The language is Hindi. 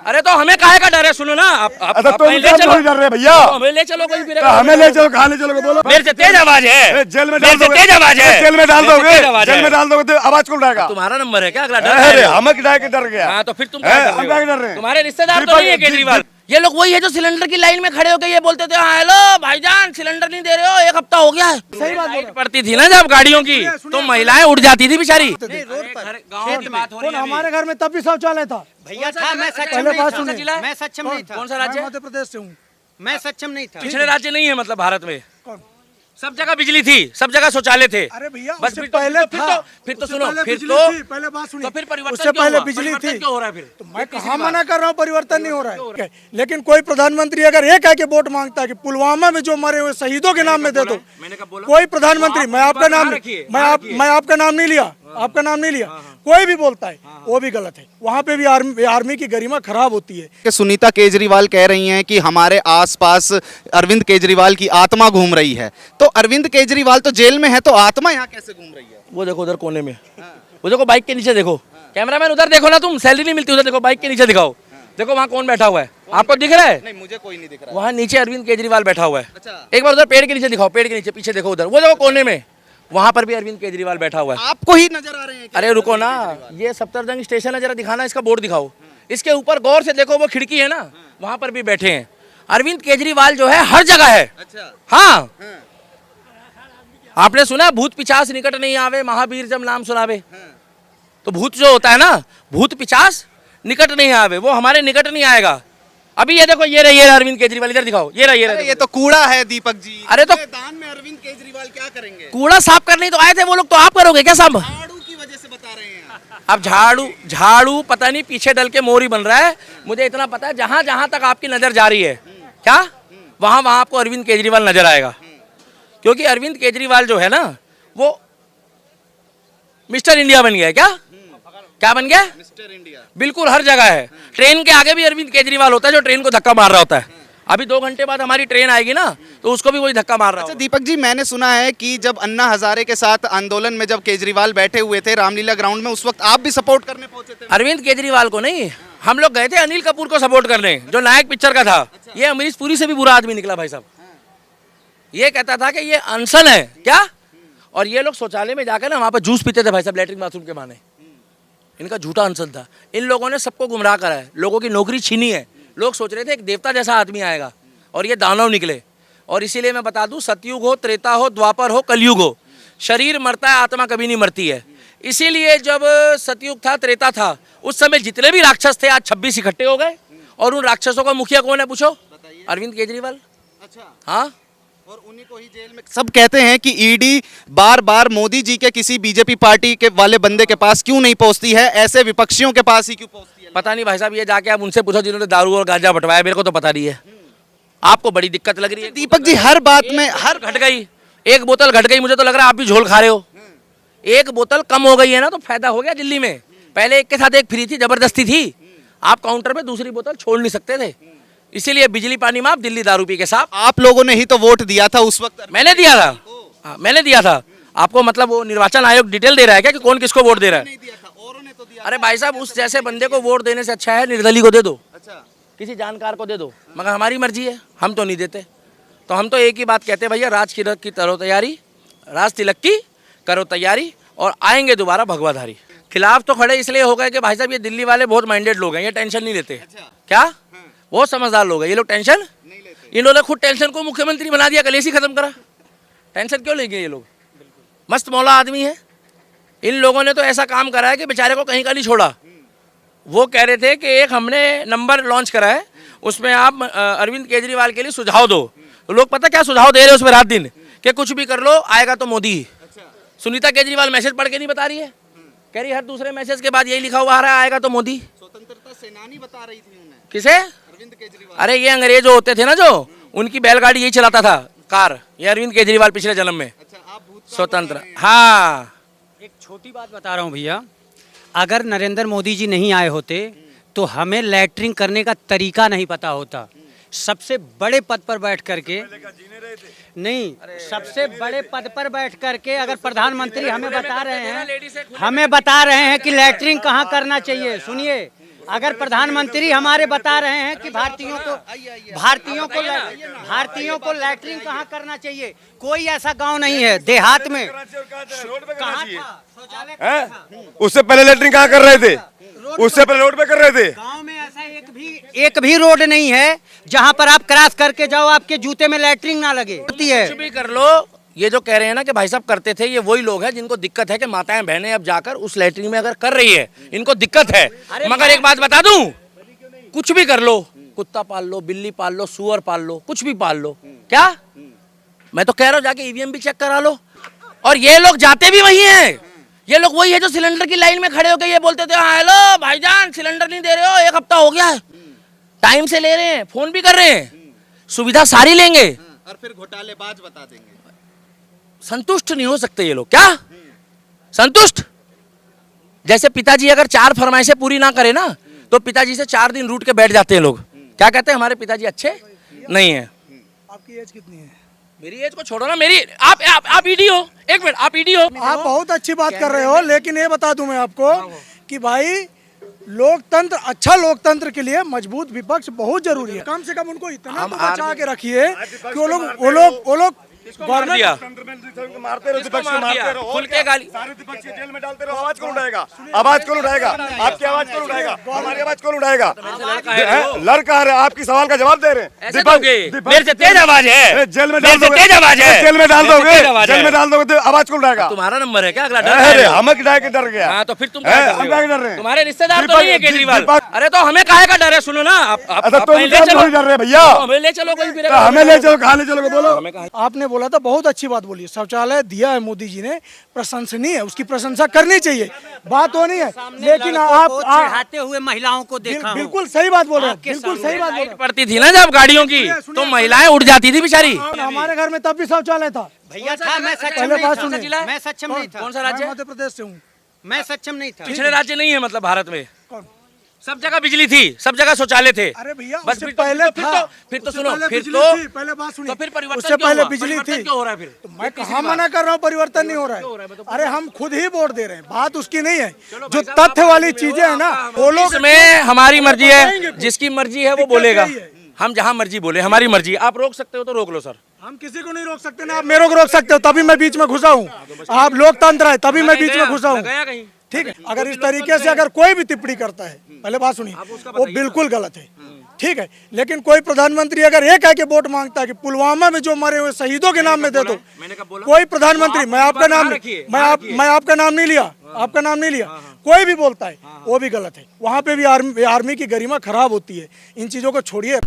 अरे तो हमें काहे का डर है? सुनो ना, आप तुम ले चलो, डर रहे भैया, हमें ले चलो कहीं भी। हमें ले चलो, कहाँ ले चलोगे बोलो? मेरे से तेज आवाज है, जेल में मेरे डाल से दोगे, तेज आवाज है, जेल में डाल दोगे, जेल में डाल दोगे तो आवाज कौन उठाएगा? तुम्हारा नंबर है क्या? अगला अरे हमें किराए के डर गया। हाँ तो फिर तुम हम क्या डर रहे हैं? तुम्हारे रिश्तेदार तो नहीं है केजरीवाल? ये लोग वही है जो सिलेंडर की लाइन में खड़े होकर ये बोलते थे, हाँ हेलो भाईजान सिलेंडर नहीं दे रहे हो, 1 हफ्ता हो गया है। सही बात पड़ती थी ना जब गाड़ियों की, तो महिलाएं उठ जाती थी बेचारी। गाँव की बात हो रही है। हमारे घर में तब भी शौचालय था भैया था, मैं सक्षम नहीं था। कौन सा राज्य? मध्य प्रदेश से हूँ। मैं सक्षम नहीं था। पिछड़े राज्य नहीं है मतलब भारत में? सब जगह बिजली थी, सब जगह शौचालय थे। अरे भैया बस उससे फिर पहले था, फिर तो सुनो, फिर बिजली तो थी, पहले बात सुनिए, तो फिर परिवर्तन उससे क्यों पहले हुआ? बिजली परिवर्तन थी। क्यों हो रहा है फिर? तो मैं कहाँ मना कर रहा हूँ, परिवर्तन नहीं हो रहा है। लेकिन कोई प्रधानमंत्री अगर एक है कि वोट मांगता है कि पुलवामा में जो मरे हुए शहीदों के नाम में दे दो, कोई प्रधानमंत्री, मैं आपका नाम मैं आपका नाम नहीं लिया, आपका नाम नहीं लिया, कोई भी बोलता है वो भी गलत है। वहाँ पे भी आर्मी की गरिमा खराब होती है। कि सुनीता केजरीवाल कह रही हैं कि हमारे आसपास अरविंद केजरीवाल की आत्मा घूम रही है, तो अरविंद केजरीवाल तो जेल में है, तो आत्मा यहाँ कैसे घूम रही है? वो देखो उधर कोने में, वो देखो बाइक के नीचे देखो, कैमरामैन उधर देखो ना, तुम सैलरी नहीं मिलती उधर देखो, बाइक के नीचे दिखाओ, देखो वहाँ कौन बैठा हुआ है, आपको दिख रहा है? नहीं, मुझे कोई नहीं दिख रहा। वहाँ नीचे अरविंद केजरीवाल बैठा हुआ है। अच्छा। एक बार उधर पेड़ के नीचे दिखाओ, पेड़ के नीचे पीछे देखो उधर, वो देखो कोने में, वहाँ पर भी अरविंद केजरीवाल बैठा हुआ है। आपको ही नजर आ रहे हैं? अरे रुको ना, ये सफदरजंग स्टेशन है, जरा दिखाना इसका बोर्ड दिखाओ, इसके ऊपर गौर से देखो, वो खिड़की है ना, वहाँ पर भी बैठे हैं। अरविंद केजरीवाल जो है हर जगह है। अच्छा। हाँ, आपने सुना भूत पिचास निकट नहीं आवे, महावीर जब नाम सुनावे। तो भूत जो होता है ना, भूत पिचास निकट नहीं आवे, वो हमारे निकट नहीं आएगा। अभी ये देखो, ये रही अरविंद केजरीवाल, इधर दिखाओ, ये रहा ये तो कूड़ा है दीपक जी। अरे तो दान में अरविंद केजरीवाल क्या करेंगे? कूड़ा साफ करने तो आए थे वो लोग, तो आप करोगे क्या साहब? झाड़ू की वजह से बता रहे हैं। अब झाड़ू पता नहीं पीछे डल के मोरी बन रहा है। मुझे इतना पता है, जहां जहां तक आपकी नजर जा रही है क्या, वहां वहां आपको अरविंद केजरीवाल नजर आएगा। क्योंकि अरविंद केजरीवाल जो है ना, वो मिस्टर इंडिया बन गया है। क्या बन गया? मिस्टर इंडिया बिल्कुल हर जगह है। ट्रेन के आगे भी अरविंद केजरीवाल होता है, जो ट्रेन को धक्का मार रहा होता है। अभी 2 घंटे बाद हमारी ट्रेन आएगी ना, तो उसको भी वही धक्का मार रहा है। अच्छा दीपक जी, मैंने सुना है कि जब अन्ना हजारे के साथ आंदोलन में जब केजरीवाल बैठे हुए थे रामलीला ग्राउंड में, उस वक्त आप भी सपोर्ट करने पहुंचे थे? अरविंद केजरीवाल को नहीं, हम लोग गए थे अनिल कपूर को सपोर्ट करने, जो नायक पिक्चर का था। ये अमरीश पुरी से भी बुरा आदमी निकला भाई साहब। ये कहता था कि ये अनशन है क्या, और ये लोग शौचालय में जाकर ना वहाँ पर जूस पीते थे भाई साहब, लैट्रिन बाथरूम के बहाने। इनका झूठा अनशन था। इन लोगों ने सबको गुमराह करा है, लोगों की नौकरी छीनी है। लोग सोच रहे थे एक देवता जैसा आदमी आएगा, और ये दानव निकले। और इसीलिए मैं बता दूं, सतयुग हो, त्रेता हो, द्वापर हो, कलयुग हो, शरीर मरता है, आत्मा कभी नहीं मरती है। इसीलिए जब सतयुग था, त्रेता था, उस समय जितने भी राक्षस थे आज 26 इकट्ठे हो गए। और उन राक्षसों का मुखिया कौन है पूछो? अरविंद केजरीवाल। अच्छा। हाँ, और उन्हीं को ही जेल में। सब कहते हैं कि ईडी बार बार मोदी जी के किसी बीजेपी पार्टी के वाले बंदे के पास क्यों नहीं पहुंचती है, ऐसे विपक्षियों के पास ही क्यों पहुंचती है? पता नहीं भाई साहब, ये जाके आप उनसे पूछो जिन्होंने दारू और गांजा बंटवाया, मेरे को तो पता नहीं है। आपको बड़ी दिक्कत लग रही है दीपक जी, हर बात में हर घट गई, एक बोतल घट गई, मुझे तो लग रहा है आप भी झोल खा रहे हो। एक बोतल कम हो गई है ना, तो फायदा हो गया दिल्ली में। पहले एक के साथ एक फ्री थी, जबरदस्ती थी, आप काउंटर पे दूसरी बोतल छोड़ नहीं सकते थे। इसीलिए बिजली पानी माफ, दिल्ली दारू पी के साफ। आप लोगों ने ही तो वोट दिया था उस वक्त। मैंने दिया था। हाँ, मैंने दिया था। आपको मतलब वो निर्वाचन आयोग डिटेल दे रहा है क्या कि कौन किसको वोट दे रहा है? अरे भाई साहब, उस जैसे बंदे को वोट देने से अच्छा है निर्दलीय को दे दो, किसी जानकार को दे दो, मगर हमारी मर्जी है, हम तो नहीं देते। तो हम तो एक ही बात कहते हैं भैया, राज तिलक की करो तैयारी, राज तिलक की करो तैयारी, और आएंगे दोबारा भगवाधारी। खिलाफ तो खड़े इसलिए हो गए कि भाई साहब ये दिल्ली वाले बहुत माइंडेड लोग हैं, ये टेंशन नहीं लेते। क्या? बहुत समझदार लोग हैं ये लोग, टेंशन नहीं लेते। इन्होंने खुद टेंशन को मुख्यमंत्री बना दिया, कलेश ही खत्म करा। टेंशन क्यों लेंगे ये लोग? मस्त मौला आदमी है। इन लोगों ने तो ऐसा काम करा है कि बेचारे को कहीं का नहीं छोड़ा। वो कह रहे थे कि एक हमने नंबर लॉन्च करा है, उसमें आप अरविंद केजरीवाल के लिए सुझाव दो। तो लोग पता क्या सुझाव दे रहे हैं उसमें रात दिन, कि कुछ भी कर लो आएगा तो मोदी ही। सुनीता केजरीवाल मैसेज पढ़ के नहीं बता रही है, कह रही हर दूसरे मैसेज के बाद यही लिखा हुआ आ रहा है, आएगा तो मोदी। स्वतंत्रता सेनानी बता रही थी उन्हें। किसे? अरविंद केजरीवाल। अरे ये अंग्रेज जो होते थे ना, जो उनकी बैलगाड़ी यही चलाता था, कार। ये अरविंद केजरीवाल पिछले जन्म में स्वतंत्र। हाँ, एक छोटी बात बता रहा हूँ भैया, अगर नरेंद्र मोदी जी नहीं आए होते तो हमें लैट्रिन करने का तरीका नहीं पता होता। सबसे बड़े पद पर बैठ करके नहीं, सबसे बड़े पद पर बैठ करके अगर प्रधानमंत्री हमें बता रहे हैं कि लैट्रिन कहाँ करना चाहिए, सुनिए, अगर प्रधानमंत्री हमारे बता रहे हैं कि भारतीयों को लैट्रिन कहाँ करना चाहिए, कोई ऐसा गांव नहीं है देहात में कहाँ था शौचालय कहाँ था? उससे पहले लेटरिंग कहाँ कर रहे थे? उससे पहले रोड पे कर रहे थे। गांव में ऐसा एक भी रोड नहीं है जहां पर आप क्रॉस करके जाओ आपके जूते में लैट्रिन ना लगे। कुछ भी कर लो, ये जो कह रहे हैं ना कि भाई साहब करते थे, ये वही लोग हैं जिनको दिक्कत है कि माताएं बहनें अब जाकर उस लैट्रिन में अगर कर रही है, इनको दिक्कत है। मगर एक बात बता दूं, कुछ भी कर लो, कुत्ता पाल लो, बिल्ली पाल लो, सुअर पाल लो, कुछ भी पाल लो, क्या मैं तो कह रहा हूँ जाके ईवीएम भी चेक करा लो। और ये लोग जाते भी वही हैं, ये लोग वही है जो सिलेंडर की लाइन में खड़े होकर ये बोलते थे, हाँ हेलो भाईजान सिलेंडर नहीं दे रहे हो, 1 हफ्ता हो गया है, टाइम से ले रहे हैं, फोन भी कर रहे हैं, सुविधा सारी लेंगे और फिर घोटालेबाज बता देंगे। संतुष्ट नहीं हो सकते ये लोग, क्या संतुष्ट? जैसे पिताजी अगर 4 फरमाइशें पूरी ना करे ना तो पिताजी से 4 दिन रूठ के बैठ जाते हैं लोग। क्या कहते हैं, हमारे पिताजी अच्छे नहीं है। आपकी एज कितनी है? मेरी एज को छोड़ो ना, मेरी आप ईडी हो, 1 मिनट, आप ईडी हो। आप बहुत अच्छी बात कर रहे हो, लेकिन ये बता दूं मैं आपको कि भाई लोकतंत्र, अच्छा लोकतंत्र के लिए मजबूत विपक्ष बहुत जरूरी है। कम से कम उनको इतना तो बचा के रखिए कि वो लोग दिया मारते रहो, विपक्ष को मारते रहो, खुल के गाली, सारे विपक्ष को जेल में डालते रहो। आवाज कौन उठाएगा? आवाज कौन उठाएगा? आपकी आवाज कौन उठाएगा? हमारी आवाज कौन उठाएगा? लड़का है, आपकी सवाल का जवाब दे रहे हैं। ऐसे दोगे? मेरे से तेज आवाज है, जेल में मेरे डाल से दोगे, तेज आवाज है, जेल में डाल दोगे, आवाज जेल है। में डाल दोगे तो आवाज कौन उठाएगा? तुम्हारा नंबर है क्या? अगला अरे हम क्या के डर गया? हाँ तो फिर तुम क्या कर हम रहे क्या हो? डर रहे हैं? तुम्हारे रिश्तेदार तो नहीं है केजरीवाल। दीपक- अरे तो हमें काहे का डर है? सुनो ना, आप अच्छा तो ले चलो, डर रहे हैं भैया, हमें ले चलो कहीं भी, हमें ले चलो, कहाँ ले चलोगे बोलो? आपने बोला था, बहुत अच्छी बात बोली, शौचालय दिया है मोदी जी ने, प्रशंसनीय है, उसकी प्रशंसा करनी चाहिए, बात होनी है। लेकिन आप चिढ़ाते हुए महिलाओं को देखा हूं। बिल्कुल सही बात बोल रहे हैं, आपके बिल्कुल सही बात बोल रहे पड़ती थी ना जब गाड़ियों की, तो महिलाएं उठ जाती थी बेचारी। हैं। हमारे घर में तब भी शौचालय था। भैया था, मैं सक्षम पहले नहीं बात था, सुनिए। मैं सक्षम नहीं था, कौन सा राज्य? मैं मध्य प्रदेश से हूँ। मैं सक्षम नहीं था। पिछड़े राज्य नहीं है मतलब भारत में? कौन? सब जगह बिजली थी, सब जगह शौचालय थे। अरे भैया बस उससे फिर तो- पहले फिर था, तो फिर तो उससे सुनो, पहले फिर बिजली तो थी, पहले बात सुनिए, तो फिर परिवर्तन उससे क्यों पहले हुआ? बिजली परिवर्तन थी। क्यों हो रहा है फिर? मैं कहाँ मना कर रहा हूँ परिवर्तन नहीं हो रहा है? अरे हम खुद ही वोट दे रहे हैं, बात उसकी नहीं है। जो तथ्य वाली चीजें है ना, वो लोग इसमें हमारी मर्जी है, जिसकी मर्जी है वो बोलेगा। हम जहाँ मर्जी बोले, हमारी मर्जी। आप रोक सकते हो तो रोक लो सर। हम किसी को नहीं रोक सकते ना, आप मेरे को रोक सकते हो, तभी मैं बीच में घुसा हूँ। आप लोकतंत्र है, तभी मैं बीच में घुसा हूँ। गया कहीं? ठीक है, अगर इस तरीके से अगर कोई भी टिप्पणी करता है, पहले बात सुनिए, वो बिल्कुल गलत है, ठीक है। लेकिन कोई प्रधानमंत्री अगर ये कह के वोट मांगता है कि पुलवामा में जो मरे हुए शहीदों के नाम में दे दो, कोई प्रधानमंत्री, मैं आपका नाम नहीं लिया, आपका नाम नहीं लिया, कोई भी बोलता है वो भी गलत है। वहाँ पे भी आर्मी की गरिमा खराब होती है। इन चीजों को छोड़िए।